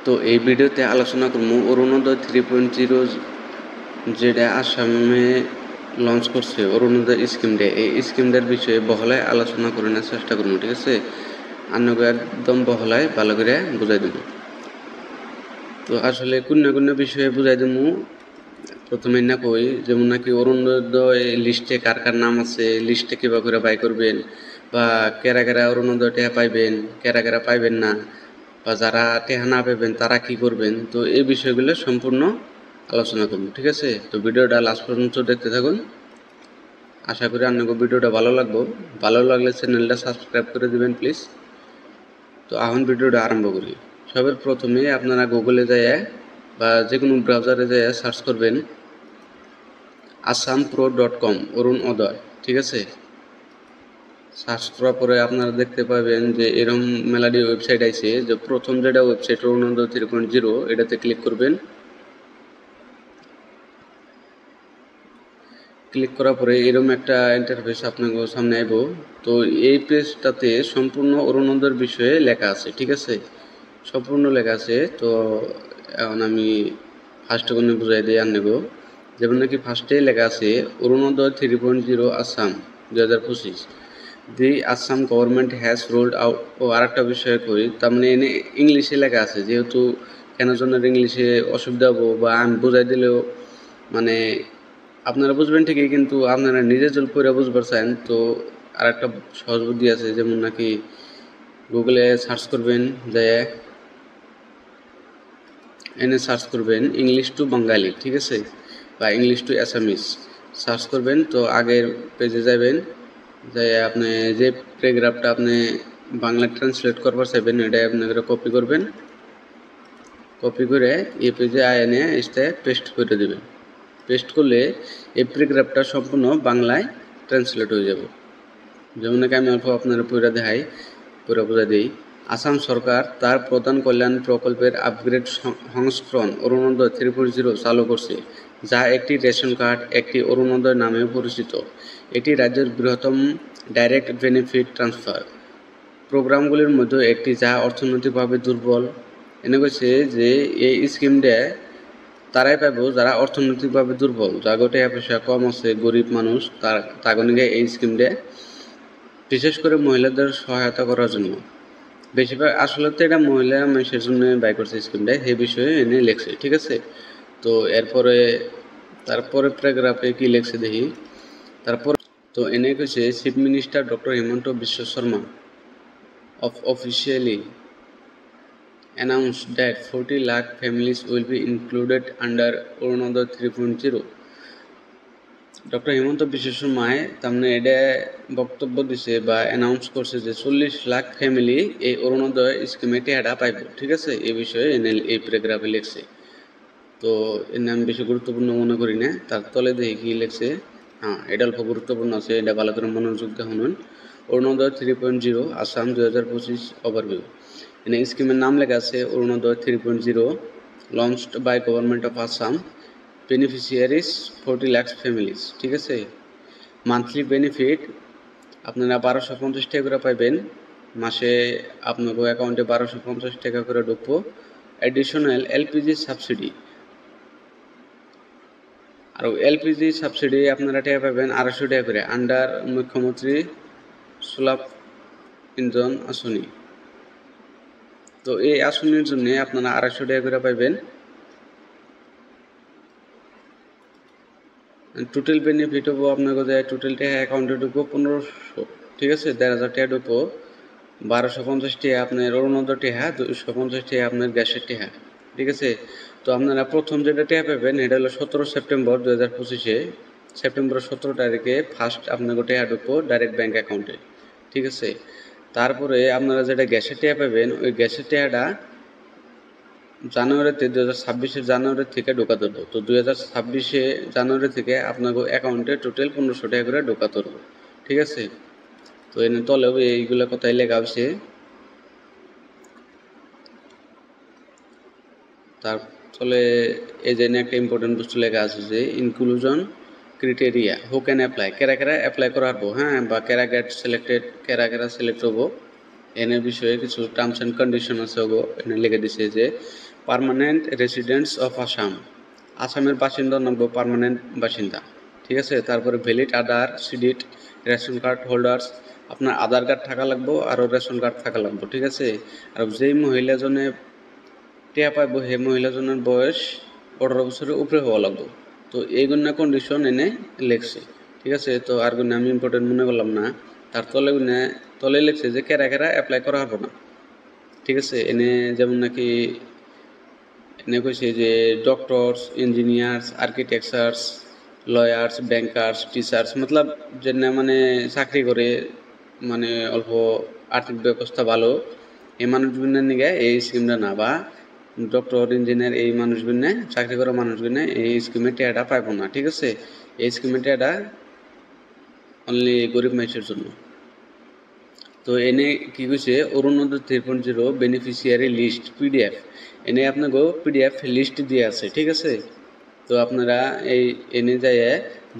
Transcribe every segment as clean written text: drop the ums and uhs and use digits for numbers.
তো এই ভিডিওতে আলোচনা করব অরুণোদয় 3.0 যেটা আসামে লঞ্চ করছে অরুণোদয় স্কিমটা, এই স্কিমটার বিষয়ে বহলায় আলোচনা করে নেওয়ার চেষ্টা করবো। ঠিক আছে, আন্নকে একদম বহলায় ভালো করে বুঝাই দেবো। তো আসলে কোন বিষয়ে বুঝাই দেবো প্রথমে না কই, যেমন নাকি অরুণোদয় লিস্টে কার কার নাম আছে, লিস্টে কিভাবে করে বাই করবেন, বা কেরা কেরা অরুণোদয় টেহা পাইবেন, কেরা কেরা পাইবেন না, বা যারা টেহা না পাইবেন তারা কি করবেন। তো এই বিষয়গুলো সম্পূর্ণ আলোচনা করব। ঠিক আছে, তো ভিডিওটা লাস্ট পর্যন্ত দেখতে থাকুন। আশা করি আপনাকে ভিডিওটা ভালো লাগলে চ্যানেলটা সাবস্ক্রাইব করে দিবেন প্লিজ। তো এখন ভিডিওটা আরম্ভ করি। সবার প্রথমে আপনারা গুগলে যায় বা যে কোনো ব্রাউজারে যায় সার্চ করবেন assampro.com অরুণোদয়। ঠিক আছে, সার্চ করার পরে আপনারা দেখতে পাবেন যে এরকম মেলাডি ওয়েবসাইট আছে। যে প্রথম যেটা ওয়েবসাইট অরুণোদয় 3.0, এটাতে ক্লিক করবেন। ক্লিক করার পরে এরকম একটা ইন্টারফেস আপনাকে সামনে আইব। তো এই পেজটাতে সম্পূর্ণ অরুণোদয়ের বিষয়ে লেখা আছে। ঠিক আছে, সম্পূর্ণ লেখা আছে। তো এখন আমি ফার্স্ট করে বুঝাই দিই আনব। যেমন নাকি ফার্স্টে লেখা আছে অরুণোদয় 3.0 Assam 2025, the Assam government has rolled out. ও আরেকটা বিষয় কই, তার মানে এনে ইংলিশে লেখা আছে, যেহেতু কেন জন্য ইংলিশে অসুবিধা হবো বা আমি বুঝাই দিলেও মানে আপনারা বুঝবেন ঠিকই, কিন্তু আপনারা নিজে জল পড়ে বুঝবার চান। তো আর একটা সহজ বুদ্ধি আছে, যেমন নাকি গুগলে সার্চ করবেন, যে এনে সার্চ করবেন ইংলিশ টু বাঙালি। ঠিক আছে, বা ইংলিশ টু অ্যাসামিস সার্চ করবেন। তো আগের পেজে যাবেন, যে আপনি যে প্যারাগ্রাফটা আপনি বাংলা ট্রান্সলেট করবার চাইবেন, এটা আপনারা কপি করবেন। কপি করে এই পেজে এনে এটা পেস্ট করে দেবেন। পেস্ট করলে এই প্যারাগ্রাফটা সম্পূর্ণ বাংলায় ট্রান্সলেট হয়ে যাবে। যেমন নাকি আমি অল্প আপনারা পুরা দেখাই, পুরা বোঝা দিই। আসাম সরকার তার প্রধান কল্যাণ প্রকল্পের আপগ্রেড সংস্করণ অরুণোদয় 3.0 চালু করছে, যা একটি রেশন কার্ড, একটি অরুণোদয় নামে পরিচিত। এটি রাজ্যের বৃহত্তম ডাইরেক্ট বেনিফিট ট্রান্সফার প্রোগ্রামগুলির মধ্যে একটি, যা অর্থনৈতিকভাবে দুর্বল। এনে কইছে যে এই স্কিমটা তারাই পাইব যারা অর্থনৈতিকভাবে দুর্বল, যাগো টাকা পয়সা কম আছে, গরিব মানুষ, তাগনিকে এই স্কিমটা বিশেষ করে মহিলাদের সহায়তা করার জন্য। বেশিরভাগ আসলে তো এটা মহিলা মানুষের জন্য ব্যয় করছে স্কিমটা, এই বিষয়ে এনে লেখছে। ঠিক আছে, তো এরপরে তারপরে প্যারাগ্রাফে কি লেখছে দেখি। তারপর তো এনে কইছে chief minister doctor Himanta Biswa Sarma officially announced that 40 lakh families will be included under Arunodaya 3.0. Doctor Himanta Biswa শর্মায় তামনে এটা বক্তব্য দিছে বা অ্যানাউন্স করছে যে 40 লাখ ফ্যামিলি এই অরুণোদয় স্কিমে টেহাটা পাইব। ঠিক আছে, এই বিষয়ে এই প্যারাগ্রাফে লেখছে। তো এর নাম বেশি গুরুত্বপূর্ণ মনে করি না, তার তলে দেখি কি লেখছে। হ্যাঁ, এটা অল্প গুরুত্বপূর্ণ আছে, এটা ভালো করে মনোযোগ দিয়ে শুনুন। অরুণোদয় 3.0 আসাম 2025 ওভারভিউ। এনে স্কিমের নাম লেখা আছে অরুণোদয় 3.0, launched by government of Assam, beneficiaries 40 lakh families. ঠিক আছে, মান্থলি বেনিফিট আপনারা 1250 টাকা করে পাইবেন। মাসে আপনাকে অ্যাকাউন্টে 1250 টাকা করে ঢুকবো। অ্যাডিশনাল এলপিজি সাবসিডি, আর এলপিজি সাবসিডি আপনারা টাকা পাবেন 250 টাকা করে আন্ডার মুখ্যমন্ত্রী সুলভ ইন্ধন আসনি। তো এই আসনির জন্য আপনারা 250 টাকা করে পাইবেন। টোটাল বেনিফিট হবো আপনাকে যায় টোটাল টাকা অ্যাকাউন্টে ঢুকবো 1500। ঠিক আছে, 1500 টাকা ঢুকবো। 1250 টাকা আপনার অরুণোদয় টাকা, 250 টাকা আপনার গ্যাসের টাকা। ঠিক আছে, তো আপনারা প্রথম যেটা টাকা পাবেন এটা হলো 17 সেপ্টেম্বর 2025, সেপ্টেম্বর 17 তারিখে ফার্স্ট আপনাকে টাকা ঢুকবো ডাইরেক্ট ব্যাঙ্ক অ্যাকাউন্টে। ঠিক আছে, তারপরে আপনারা যেটা গ্যাসের টাকা পাবেন, ওই গ্যাসের টাকাটা জানুয়ারিতে 2026 জানুয়ারি থেকে ঢোকা ধরবো। তো 2026 জানুয়ারি থেকে আপনাকে অ্যাকাউন্টে টোটাল 1500 টাকা করে ঢোকা ধরবো। ঠিক আছে, তো এনে তলেও এইগুলো কথাই লেখা হয়েছে। তার ফলে এই জন্য একটা ইম্পর্টেন্ট বস্তু লেখা আছে যে inclusion criteria who can apply, কেরা কেরা অ্যাপ্লাই করা হবো, হ্যাঁ, বা কেরা গেট সিলেক্টেড, কেরা সিলেক্ট হবো। এনের বিষয়ে কিছু টার্মস অ্যান্ড কন্ডিশন আছে, এনে লিখে দিছে যে পার্মানেন্ট রেসিডেন্টস অফ আসাম, আসামের বাসিন্দা নব্য পার্মানেন্ট বাসিন্দা, ঠিক আছে। তারপরে ভ্যালিড আধার সিডিট রেশন কার্ড হোল্ডার্স, আপনার আধার কার্ড থাকা লাগবো আর রেশন কার্ড থাকা লাগবো, ঠিক আছে। আর যেই মহিলাজনে টিয়া পাইব সেই মহিলাজনের বয়স 18 বছরের উপরে হওয়া লাগবো। তো এইগুলো কন্ডিশন এনে লেখছে, ঠিক আছে। তো আর গুলো আমি ইম্পর্টেন্ট মনে করলাম না। তার তলে লেখছে যে কেরা কেরা অ্যাপ্লাই করা হবে না, ঠিক আছে। এনে যেমন নাকি এনে কইছে যে doctors engineers architectures lawyers bankers teachers মতলব যে মানে চাকরি করে মানে অল্প আর্থিক ব্যবস্থা ভালো এই মানুষগুলোর নিগে এই স্কিমটা না, বা ডক্টর ইঞ্জিনিয়ার এই মানুষগুলো চাকরি করা মানুষগুলো এই স্কিমের টাকাটা পাইব না, ঠিক আছে। এই স্কিমের টাকাটা অনলি গরিব মানুষের জন্য। তো এনে কি কইছে অরুণোদয় 3.0 বেনিফিশিয়ারি লিস্ট পিডিএফ, এনে আপনাকে পিডিএফ লিস্ট দিয়ে আছে, ঠিক আছে। তো আপনারা এই এনে যায়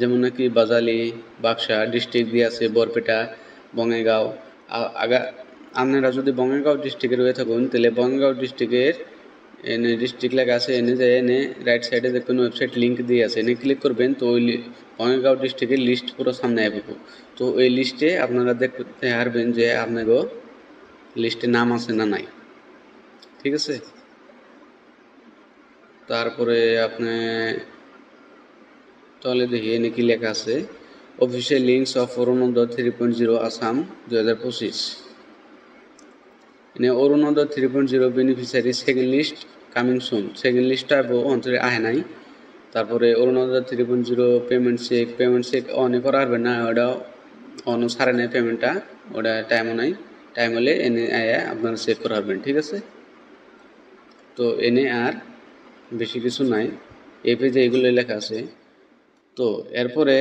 যেমন নাকি বাজালি বাক্সা ডিস্ট্রিক্ট দিয়ে আছে, বরপেটা বঙ্গাইগাঁও। আগা আপনারা যদি বঙ্গাইগাঁও ডিস্ট্রিক্টের হয়ে থাকুন তাহলে বঙ্গাইগাঁও ডিস্ট্রিক্টের এনে ডিস্ট্রিক্ট লেখা আছে, এনে যায় এনে রাইট সাইডে দেখবেন ওয়েবসাইট লিঙ্ক দিয়ে আছে, এনে ক্লিক করবেন তো ওই বঙ্গাইগাঁও ডিস্ট্রিক্টের লিস্ট পুরো সামনে আসবে। তো এই লিস্টে আপনারা দেখতে পারবেন যে আপনাকে লিস্টে নাম আছে না নাই, ঠিক আছে। তারপরে আপনি তাহলে দেখি এনে কি লেখা আছে, official links of Orunodoi 3.0 Assam 2025। এনে Orunodoi 3.0 beneficiary second list coming soon, second লিস্টটা অন্তরে আহে নাই। তারপরে অরুণোদয় 3.0 পেমেন্ট চেক অনে করা হবে না, ওটা অন সারে নেয় পেমেন্টটা, ওটা টাইমও নাই, টাইম হলে এনে আয়া আপনারা চেক করা হবেন, ঠিক আছে। তো এনে আর বেশি কিছু নাই, এই পেজে এগুলো লেখা আছে। তো এরপরে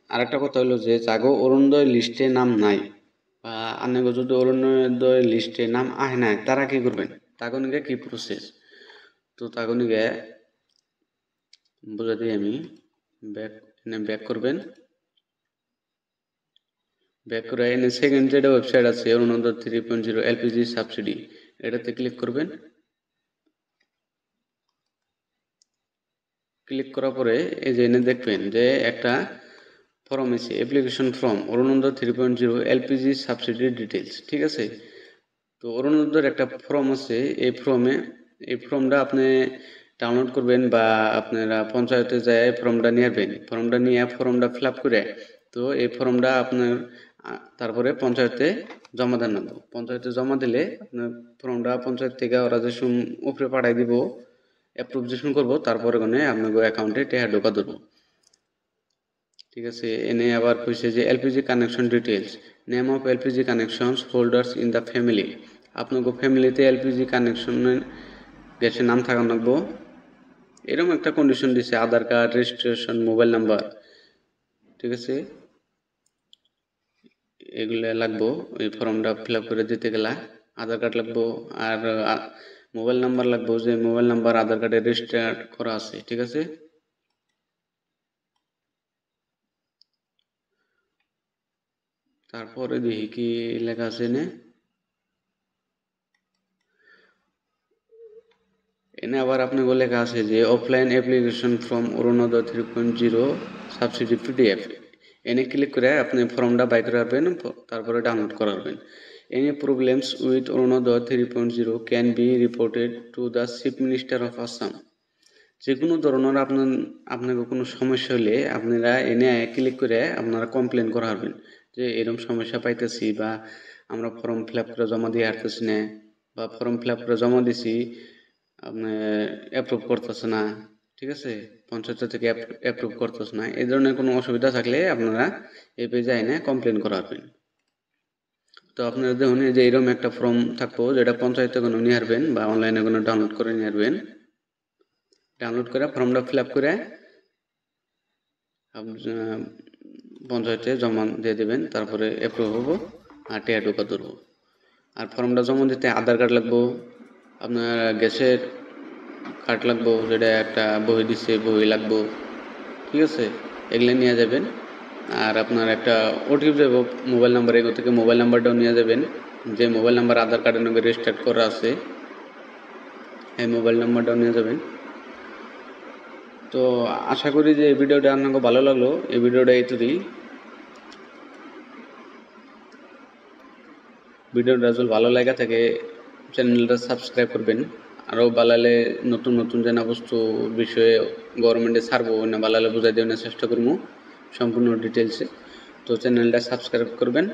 আরেকটা কথা হলো যে যাগো অরুণোদয় লিস্টে নাম নাই বা আনেগো যদি অরুণোদয় লিস্টে নাম আহে নাই তারা কি করবেন, তাগনিকে কি প্রসেস। তো তাগনিকে বুঝা দিই আমি, ব্যাক করবেন, ব্যাক করে এনে সেকেন্ড যেটা ওয়েবসাইট আছে অরুণোদয় 3.0 এলপিজি সাবসিডি, এটাতে ক্লিক করবেন। ক্লিক করার পরে এই যে এনে দেখবেন যে একটা ফর্ম আছে অ্যাপ্লিকেশন ফর্ম অরুণোদয় 3.0 এলপিজি সাবসিডি ডিটেলস, ঠিক আছে। তো অরুণোদয়ের একটা ফর্ম আছে, এই ফর্মটা আপনি ডাউনলোড করবেন বা আপনারা পঞ্চায়েতে যায় ফর্মটা নিয়ে আসবেন, ফর্মটা ফিল আপ করে তো এই ফর্মটা আপনার তারপরে পঞ্চায়েতে জমা দেন লাগবে। পঞ্চায়েতে জমা দিলে আপনার ফর্মটা পঞ্চায়েত থেকে ওরা যে উপরে পাঠাই দিব অ্যাপ্রুভেশন করবো, তারপরে আপনার অ্যাকাউন্টে টাকা ঢোকা দেবো, ঠিক আছে। এনে আবার কইছে যে LPG connection details, name of LPG connections holders in the family, আপনার ফ্যামিলিতে এলপিজি কানেকশনের গ্যাসের নাম থাকা লাগবো, এরকম একটা কন্ডিশন দিছে, আধার কার্ড রেজিস্ট্রেশন মোবাইল নাম্বার, ঠিক আছে। এগুলো লাগবো এই ফর্মটা ফিল আপ করে দিতে গেলা, আধার কার্ড লাগবো আর মোবাইল নাম্বার লাগবো, যে মোবাইল নাম্বার আধার কার্ডে রেজিস্টার করা আছে, ঠিক আছে। তারপরে দেখি কি লেখা আছে এনে আবার আপনাকে লেখা আছে যে offline application from Arunoday 3.0 subsidy PDF, এনে ক্লিক করে আপনি ফর্মটা বাই করে রাখবেন, তারপরে ডাউনলোড করা হবেন। Any problems with Arunoday 3.0 can be reported to the chief minister of Assam, যে কোনো ধরনের আপনাকে কোনো সমস্যা হলে আপনারা এনে ক্লিক করে আপনারা কমপ্লেন করা হবেন যে এরকম সমস্যা পাইতেছি বা আমরা ফর্ম ফিল আপ করে জমা দিয়ে আসতেছি না, বা ফর্ম ফিল আপ করে জমা দিছি আপনি অ্যাপ্রুভ করতেছে না, ঠিক আছে, পঞ্চায়েত থেকে অ্যাপ্রুভ করতেছে না, এই ধরনের কোনো অসুবিধা থাকলে আপনারা এই পেজে এনে কমপ্লেন করা হবেন। তো আপনারা দেখুন যে এরকম একটা ফর্ম থাকবো যেটা পঞ্চায়েতে কোনো নিয়ে আসবেন বা অনলাইনে কোনো ডাউনলোড করে নিয়ে আসবেন, ডাউনলোড করে ফর্মটা ফিল আপ করে পঞ্চায়েতে জমা দিয়ে দেবেন, তারপরে অ্যাপ্রুভ হবো আর টাকা ঢোকা ধরবো। আর ফর্মটা জমা দিতে আধার কার্ড লাগবো, আপনার গ্যাসের কার্ড লাগবো, যেটা একটা বই দিচ্ছে বই লাগবো, ঠিক আছে, এগুলো নিয়ে যাবেন। আর আপনার একটা ওটিপি দেবো মোবাইল নাম্বার, এগুলো থেকে মোবাইল নাম্বারটাও নিয়ে যাবেন, যে মোবাইল নাম্বার আধার কার্ডের নামে রেজিস্টার্ড করা আছে এই মোবাইল নাম্বারটাও নিয়ে যাবেন। তো আশা করি যে এই ভিডিওটা আপনাকে ভালো লাগলো। এই ভিডিওটা এইটুকুই। ভিডিওটা যদি ভালো লাগা থাকে চ্যানেলটা সাবস্ক্রাইব করবেন। আরও বালালে নতুন নতুন জানা বস্তু বিষয়ে গভর্নমেন্টে ছাড়বো না বালালে বুঝাই দেওয়ার চেষ্টা করবো সম্পূর্ণ ডিটেলসে। তো চ্যানেলটা সাবস্ক্রাইব করবেন।